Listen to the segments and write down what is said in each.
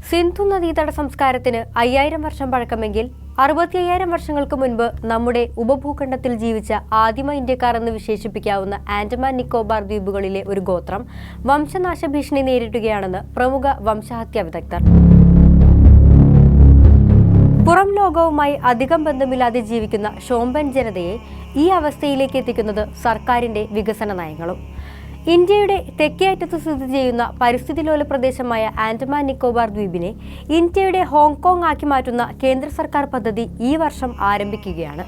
സിന്ധു നദീതട സംസ്കാരത്തിന് 5000 വർഷം പഴക്കമെങ്കിൽ 65,000 വർഷങ്ങൾക്ക് മുൻപ് നമ്മുടെ ഉപഭൂഖണ്ഡത്തിൽ ജീവിച്ച ആദിമ ഇന്ത്യക്കാർ എന്ന് വിശേഷിപ്പിക്കാവുന്ന ആൻഡമാൻ നിക്കോബാർ ദ്വീപുകളിലെ ഒരു ഗോത്രം വംശനാശ ഭീഷണി നേരിടുകയാണെന്ന് പ്രമുഖ വംശഹത്യാ വിദഗ്ധർ. പുറം ലോകവുമായി അധികം ബന്ധമില്ലാതെ ജീവിക്കുന്ന ഷോമ്പൻ ജനതയെ ഈ അവസ്ഥയിലേക്ക് എത്തിക്കുന്നത് സർക്കാരിന്റെ വികസന നയങ്ങളും. ഇന്ത്യയുടെ തെക്കേ അറ്റത്ത് സ്ഥിതി ചെയ്യുന്ന പരിസ്ഥിതിലോല പ്രദേശമായ ആൻഡമാൻ നിക്കോബാർ ദ്വീപിനെ ഇന്ത്യയുടെ ഹോങ്കോങ് ആക്കി മാറ്റുന്ന കേന്ദ്ര സർക്കാർ പദ്ധതി ഈ വർഷം ആരംഭിക്കുകയാണ്.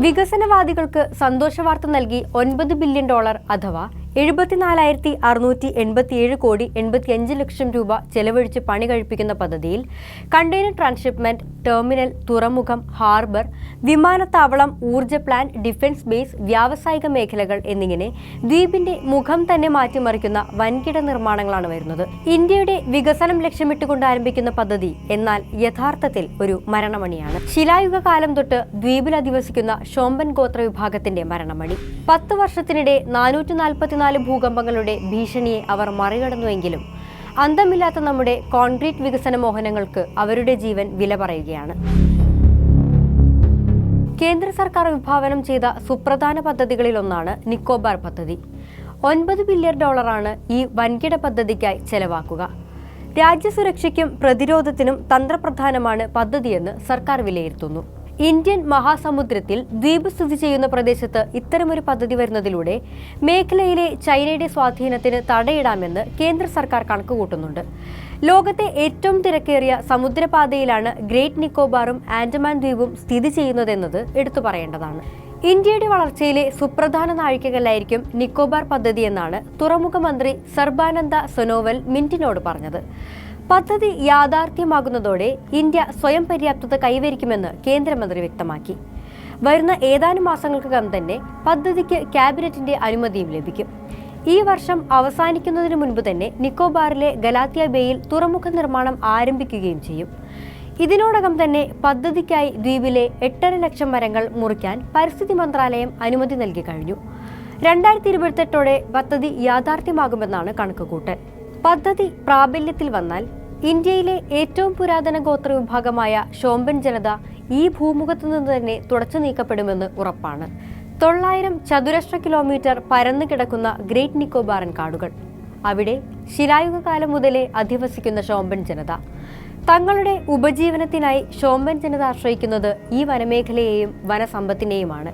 വികസനവാദികൾക്ക് സന്തോഷവാർത്ത നൽകി $9 ബില്യൺ അഥവാ 74,687 കോടി 85 ലക്ഷം രൂപ ചെലവഴിച്ച് പണി കഴിപ്പിക്കുന്ന പദ്ധതിയിൽ കണ്ടെയ്നർ ട്രാൻസ്ഷിപ്മെന്റ്, ടെർമിനൽ, തുറമുഖം, ഹാർബർ, വിമാനത്താവളം, ഊർജ്ജ പ്ലാന്റ്, ഡിഫൻസ് ബേസ്, വ്യാവസായിക മേഖലകൾ എന്നിങ്ങനെ ദ്വീപിന്റെ മുഖം തന്നെ മാറ്റിമറിക്കുന്ന വൻകിട നിർമ്മാണങ്ങളാണ് വരുന്നത്. ഇന്ത്യയുടെ വികസനം ലക്ഷ്യമിട്ടുകൊണ്ട് ആരംഭിക്കുന്ന പദ്ധതി എന്നാൽ യഥാർത്ഥത്തിൽ ഒരു മരണമണിയാണ്. ശിലായുഗ കാലം തൊട്ട് ദ്വീപിൽ അധിവസിക്കുന്ന ഷോമ്പൻ ഗോത്ര വിഭാഗത്തിന്റെ മരണമണി. 10 വർഷത്തിനിടെ 444 ഭൂകമ്പങ്ങളുടെ ഭീഷണിയെ അവർ മറികടന്നുവെങ്കിലും അന്തമില്ലാത്ത നമ്മുടെ കോൺക്രീറ്റ് വികസന മോഹനങ്ങൾക്ക് അവരുടെ ജീവൻ വില പറയുകയാണ്. കേന്ദ്ര സർക്കാർ വിഭാവനം ചെയ്ത സുപ്രധാന പദ്ധതികളിലൊന്നാണ് നിക്കോബാർ പദ്ധതി. $9 ബില്യൺ ഈ വൻകിട പദ്ധതിക്കായി ചെലവാക്കുക. രാജ്യസുരക്ഷയ്ക്കും പ്രതിരോധത്തിനും തന്ത്രപ്രധാനമാണ് പദ്ധതിയെന്ന് സർക്കാർ വിലയിരുത്തുന്നു. ഇന്ത്യൻ മഹാസമുദ്രത്തിൽ ദ്വീപ് സ്ഥിതി ചെയ്യുന്ന പ്രദേശത്ത് ഇത്തരമൊരു പദ്ധതി വരുന്നതിലൂടെ മേഖലയിലെ ചൈനയുടെ സ്വാധീനത്തിന് തടയിടാമെന്ന് കേന്ദ്ര സർക്കാർ കണക്കുകൂട്ടുന്നുണ്ട്. ലോകത്തെ ഏറ്റവും തിരക്കേറിയ സമുദ്രപാതയിലാണ് ഗ്രേറ്റ് നിക്കോബാറും ആൻഡമാൻ ദ്വീപും സ്ഥിതി ചെയ്യുന്നതെന്നത് എടുത്തു പറയേണ്ടതാണ്. ഇന്ത്യയുടെ വളർച്ചയിലെ സുപ്രധാന നാഴികകല്ലായിരിക്കും നിക്കോബാർ പദ്ധതി എന്നാണ് തുറമുഖ മന്ത്രി സർബാനന്ദ സോനോവാൽ മിന്റിനോട് പറഞ്ഞത്. പദ്ധതി യാഥാർത്ഥ്യമാകുന്നതോടെ ഇന്ത്യ സ്വയം പര്യാപ്തത കൈവരിക്കുമെന്ന് കേന്ദ്രമന്ത്രി വ്യക്തമാക്കി. വരുന്ന ഏതാനും മാസങ്ങൾക്കകം തന്നെ പദ്ധതിക്ക് ക്യാബിനറ്റിന്റെ അനുമതിയും ലഭിക്കും. ഈ വർഷം അവസാനിക്കുന്നതിന് മുൻപ് തന്നെ നിക്കോബാറിലെ ഗലാത്തിയ ബേയിൽ തുറമുഖ നിർമ്മാണം ആരംഭിക്കുകയും ചെയ്യും. ഇതിനോടകം തന്നെ പദ്ധതിക്കായി ദ്വീപിലെ 8.5 ലക്ഷം മരങ്ങൾ മുറിക്കാൻ പരിസ്ഥിതി മന്ത്രാലയം അനുമതി നൽകി കഴിഞ്ഞു. 2028 പദ്ധതി യാഥാർത്ഥ്യമാകുമെന്നാണ് കണക്കുകൂട്ടൽ. പദ്ധതി പ്രാബല്യത്തിൽ വന്നാൽ ഇന്ത്യയിലെ ഏറ്റവും പുരാതന ഗോത്ര വിഭാഗമായ ഷോമ്പൻ ജനത ഈ ഭൂമുഖത്തു നിന്ന് തന്നെ തുടച്ചു നീക്കപ്പെടുമെന്ന് ഉറപ്പാണ്. 900 ചതുരശ്ര കിലോമീറ്റർ പരന്നു കിടക്കുന്ന ഗ്രേറ്റ് നിക്കോബാറൻ കാടുകൾ, അവിടെ ശിലായുഗ കാലം മുതലേ അധിവസിക്കുന്ന ഷോമ്പൻ ജനത. തങ്ങളുടെ ഉപജീവനത്തിനായി ഷോമ്പൻ ജനത ആശ്രയിക്കുന്നത് ഈ വനമേഖലയെയും വനസമ്പത്തിനെയുമാണ്.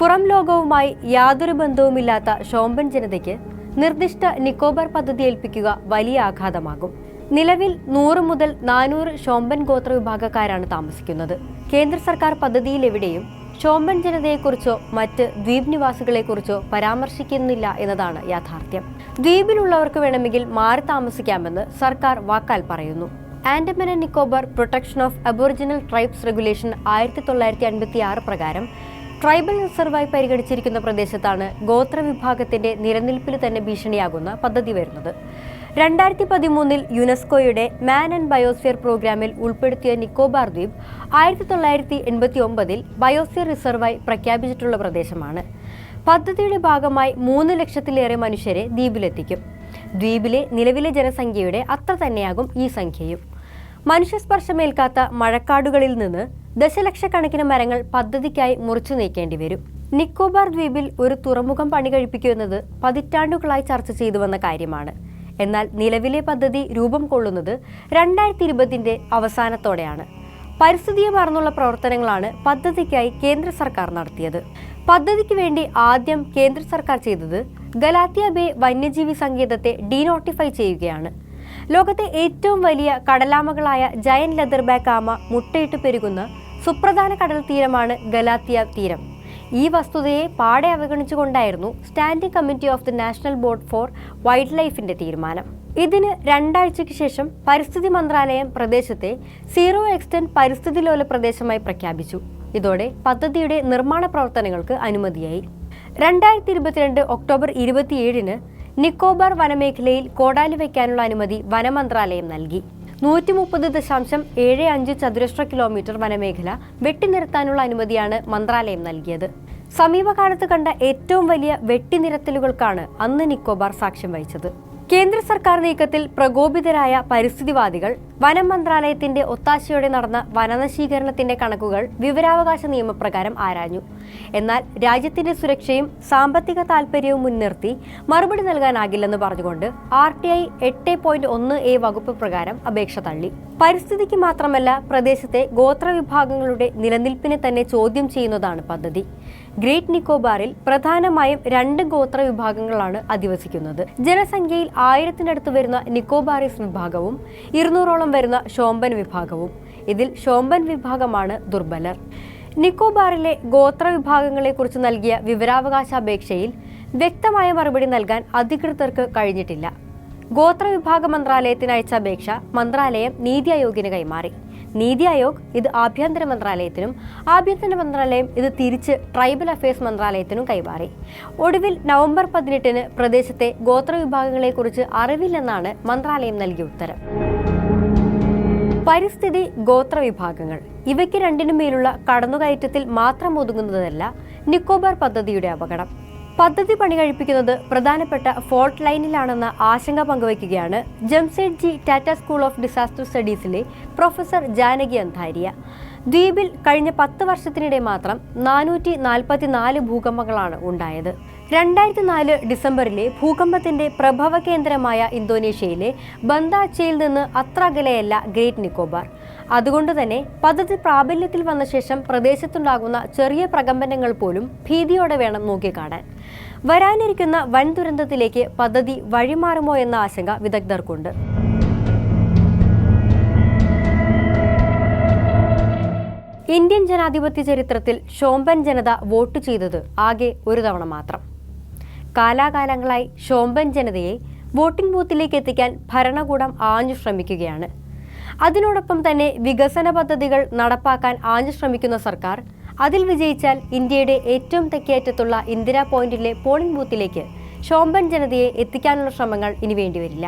പുറം ലോകവുമായി യാതൊരു ബന്ധവുമില്ലാത്ത ഷോമ്പൻ ജനതയ്ക്ക് നിർദ്ദിഷ്ട നിക്കോബാർ പദ്ധതി ഏൽപ്പിക്കുക വലിയ ആഘാതമാകും. നിലവിൽ 100 മുതൽ 400 ഷോമ്പൻ ഗോത്ര വിഭാഗക്കാരാണ് താമസിക്കുന്നത്. കേന്ദ്ര സർക്കാർ പദ്ധതിയിൽ എവിടെയും ഷോമ്പൻ ജനതയെക്കുറിച്ചോ മറ്റ് ദ്വീപ് നിവാസികളെക്കുറിച്ചോ പരാമർശിക്കുന്നില്ല എന്നതാണ് യാഥാർത്ഥ്യം. ദ്വീപിലുള്ളവർക്ക് വേണമെങ്കിൽ മാറി താമസിക്കാമെന്ന് സർക്കാർ വാക്കാൽ പറയുന്നു. Andaman and Nicobar protection of aboriginal tribes regulation 1956 പ്രകാരം ട്രൈബൽ റിസർവായി പരിഗണിച്ചിരിക്കുന്ന പ്രദേശത്താണ് ഗോത്ര വിഭാഗത്തിന്റെ നിലനിൽപ്പിൽ തന്നെ ഭീഷണിയാകുന്ന പദ്ധതി വരുന്നത്. 2013 യുനെസ്കോയുടെ മാൻ ആൻഡ് ബയോസ്ഫിയർ പ്രോഗ്രാമിൽ ഉൾപ്പെടുത്തിയ നിക്കോബാർ ദ്വീപ് 1989 ബയോസ്ഫിയർ റിസർവായി പ്രഖ്യാപിച്ചിട്ടുള്ള പ്രദേശമാണ്. പദ്ധതിയുടെ ഭാഗമായി 3 ലക്ഷത്തിലേറെ മനുഷ്യരെ ദ്വീപിലെത്തിക്കും. ദ്വീപിലെ നിലവിലെ ജനസംഖ്യയുടെ അത്ര തന്നെയാകും ഈ സംഖ്യയും. മനുഷ്യസ്പർശമേൽക്കാത്ത മഴക്കാടുകളിൽ നിന്ന് ദശലക്ഷക്കണക്കിന് മരങ്ങൾ പദ്ധതിക്കായി മുറിച്ചു നീക്കേണ്ടി വരും. നിക്കോബാർ ദ്വീപിൽ ഒരു തുറമുഖം പണി കഴിപ്പിക്കുന്നത് പതിറ്റാണ്ടുകളായി ചർച്ച ചെയ്തു വന്ന കാര്യമാണ്. എന്നാൽ നിലവിലെ പദ്ധതി രൂപം കൊള്ളുന്നത് 2020 അവസാനത്തോടെയാണ്. പരിസ്ഥിതിയെ മറന്നുള്ള പ്രവർത്തനങ്ങളാണ് പദ്ധതിക്കായി കേന്ദ്ര സർക്കാർ നടത്തിയത്. പദ്ധതിക്ക് വേണ്ടി ആദ്യം കേന്ദ്ര സർക്കാർ ചെയ്തത് ഗലാത്തിയ ബേ വന്യജീവി സങ്കേതത്തെ ഡീനോട്ടിഫൈ ചെയ്യുകയാണ്. ലോകത്തെ ഏറ്റവും വലിയ കടലാമകളായ ജയന്റ് ലെതർബാക്ക് ആമ മുട്ടയിട്ട് പെരുകുന്ന സുപ്രധാന കടൽ തീരമാണ് ഗലാത്തിയ തീരം. ഈ വസ്തുതയെ പാടെ അവഗണിച്ചുകൊണ്ടായിരുന്നു standing committee of the national board for wild ലൈഫിന്റെ തീരുമാനം. ഇതിന് 2 ആഴ്ചയ്ക്ക് ശേഷം പരിസ്ഥിതി മന്ത്രാലയം പ്രദേശത്തെ സീറോ എക്സ്റ്റന്റ് പരിസ്ഥിതി ലോല പ്രദേശമായി പ്രഖ്യാപിച്ചു. ഇതോടെ പദ്ധതിയുടെ നിർമ്മാണ പ്രവർത്തനങ്ങൾക്ക് അനുമതിയായി. 2022 ഒക്ടോബർ 27 നിക്കോബാർ വനമേഖലയിൽ കോടാലി വയ്ക്കാനുള്ള അനുമതി വനമന്ത്രാലയം നൽകി. 130.75 ചതുരശ്ര കിലോമീറ്റർ വനമേഖല വെട്ടിനിർത്താനുള്ള അനുമതിയാണ് മന്ത്രാലയം നൽകിയത്. സമീപകാലത്ത് കണ്ട ഏറ്റവും വലിയ വെട്ടിനിരത്തലുകൾക്കാണ് അന്ന് നിക്കോബാർ സാക്ഷ്യം വഹിച്ചത്. കേന്ദ്ര സർക്കാർ നീക്കത്തിൽ പ്രകോപിതരായ പരിസ്ഥിതിവാദികൾ വനം മന്ത്രാലയത്തിന്റെ ഒത്താശയോടെ നടന്ന വനനശീകരണത്തിന്റെ കണക്കുകൾ വിവരാവകാശ നിയമപ്രകാരം ആരാഞ്ഞു. എന്നാൽ രാജ്യത്തിന്റെ സുരക്ഷയും സാമ്പത്തിക താൽപര്യവും മുൻനിർത്തി മറുപടി നൽകാനാകില്ലെന്ന് പറഞ്ഞുകൊണ്ട് RTI 8.1A വകുപ്പ് പ്രകാരം അപേക്ഷ തള്ളി. പരിസ്ഥിതിക്ക് മാത്രമല്ല, പ്രദേശത്തെ ഗോത്രവിഭാഗങ്ങളുടെ നിലനിൽപ്പിനെ തന്നെ ചോദ്യം ചെയ്യുന്നതാണ് പദ്ധതി. ഗ്രേറ്റ് നിക്കോബാറിൽ പ്രധാനമായും 2 ഗോത്രവിഭാഗങ്ങളാണ് അധിവസിക്കുന്നത്. ജനസംഖ്യയിൽ 1000-നടുത്ത് വരുന്ന നിക്കോബാറിസ് വിഭാഗവും 200-ഓളം വരുന്ന ഷോമ്പൻ വിഭാഗവും. ഇതിൽ ഷോമ്പൻ വിഭാഗമാണ് ദുർബലർ. നിക്കോബാറിലെ ഗോത്രവിഭാഗങ്ങളെക്കുറിച്ച് നൽകിയ വിവരാവകാശ അപേക്ഷയിൽ വ്യക്തമായ മറുപടി നൽകാൻ അധികൃതർക്ക് കഴിഞ്ഞിട്ടില്ല. ഗോത്രവിഭാഗ മന്ത്രാലയത്തിന് അയച്ച അപേക്ഷ മന്ത്രാലയം നീതി ആയോഗിന് കൈമാറി. നീതി ആയോഗ് ഇത് ആഭ്യന്തര മന്ത്രാലയത്തിനും, ആഭ്യന്തര മന്ത്രാലയം ഇത് തിരിച്ച് ട്രൈബൽ അഫയേഴ്സ് മന്ത്രാലയത്തിനും കൈമാറി. ഒടുവിൽ നവംബർ 18-ന് പ്രദേശത്തെ ഗോത്രവിഭാഗങ്ങളെക്കുറിച്ച് അറിവില്ലെന്നാണ് മന്ത്രാലയം നൽകിയ ഉത്തരം. പരിസ്ഥിതി, ഗോത്രവിഭാഗങ്ങൾ ഇവയ്ക്ക് രണ്ടിനും മേലുള്ള കടന്നുകയറ്റത്തിൽ മാത്രം ഒതുങ്ങുന്നതല്ല നിക്കോബാർ പദ്ധതിയുടെ അപകടം. പദ്ധതി പണി കഴിപ്പിക്കുന്നത് പ്രധാനപ്പെട്ട ഫോൾട്ട് ലൈനിലാണെന്ന ആശങ്ക പങ്കുവയ്ക്കുകയാണ് Jamshedji Tata school of disaster സ്റ്റഡീസിലെ പ്രൊഫസർ ജാനകി അന്ധാരിയ. ദ്വീപിൽ കഴിഞ്ഞ 10 വർഷത്തിനിടെ മാത്രം 444 ഭൂകമ്പങ്ങളാണ് ഉണ്ടായത്. 2004 ഡിസംബറിലെ ഭൂകമ്പത്തിന്റെ പ്രഭവ കേന്ദ്രമായ ഇന്തോനേഷ്യയിലെ ബന്ദാച്ചയിൽ നിന്ന് അത്ര അകലെയല്ല ഗ്രേറ്റ് നിക്കോബാർ. അതുകൊണ്ട് തന്നെ പദ്ധതി പ്രാബല്യത്തിൽ വന്ന ശേഷം പ്രദേശത്തുണ്ടാകുന്ന ചെറിയ പ്രകമ്പനങ്ങൾ പോലും ഭീതിയോടെ വേണം നോക്കിക്കാണാൻ. വരാനിരിക്കുന്ന വൻ ദുരന്തത്തിലേക്ക് പദ്ധതി വഴിമാറുമോ എന്ന ആശങ്ക വിദഗ്ധർക്കുണ്ട്. ഇന്ത്യൻ ജനാധിപത്യ ചരിത്രത്തിൽ ഷോമ്പൻ ജനത വോട്ട് ചെയ്തത് ആകെ ഒരു തവണ മാത്രം. കാലാകാലങ്ങളായി ഷോമ്പൻ ജനതയെ വോട്ടിംഗ് ബൂത്തിലേക്ക് എത്തിക്കാൻ ഭരണകൂടം ആഞ്ഞു ശ്രമിക്കുകയാണ്. അതിനോടൊപ്പം തന്നെ വികസന പദ്ധതികൾ നടപ്പാക്കാൻ ആഞ്ഞു ശ്രമിക്കുന്ന സർക്കാർ അതിൽ വിജയിച്ചാൽ ഇന്ത്യയുടെ ഏറ്റവും തെക്കേയറ്റത്തുള്ള ഇന്ദിരാ പോയിന്റിലെ പോളിംഗ് ബൂത്തിലേക്ക് ഷോമ്പൻ ജനതയെ എത്തിക്കാനുള്ള ശ്രമങ്ങൾ ഇനി വേണ്ടിവരില്ല.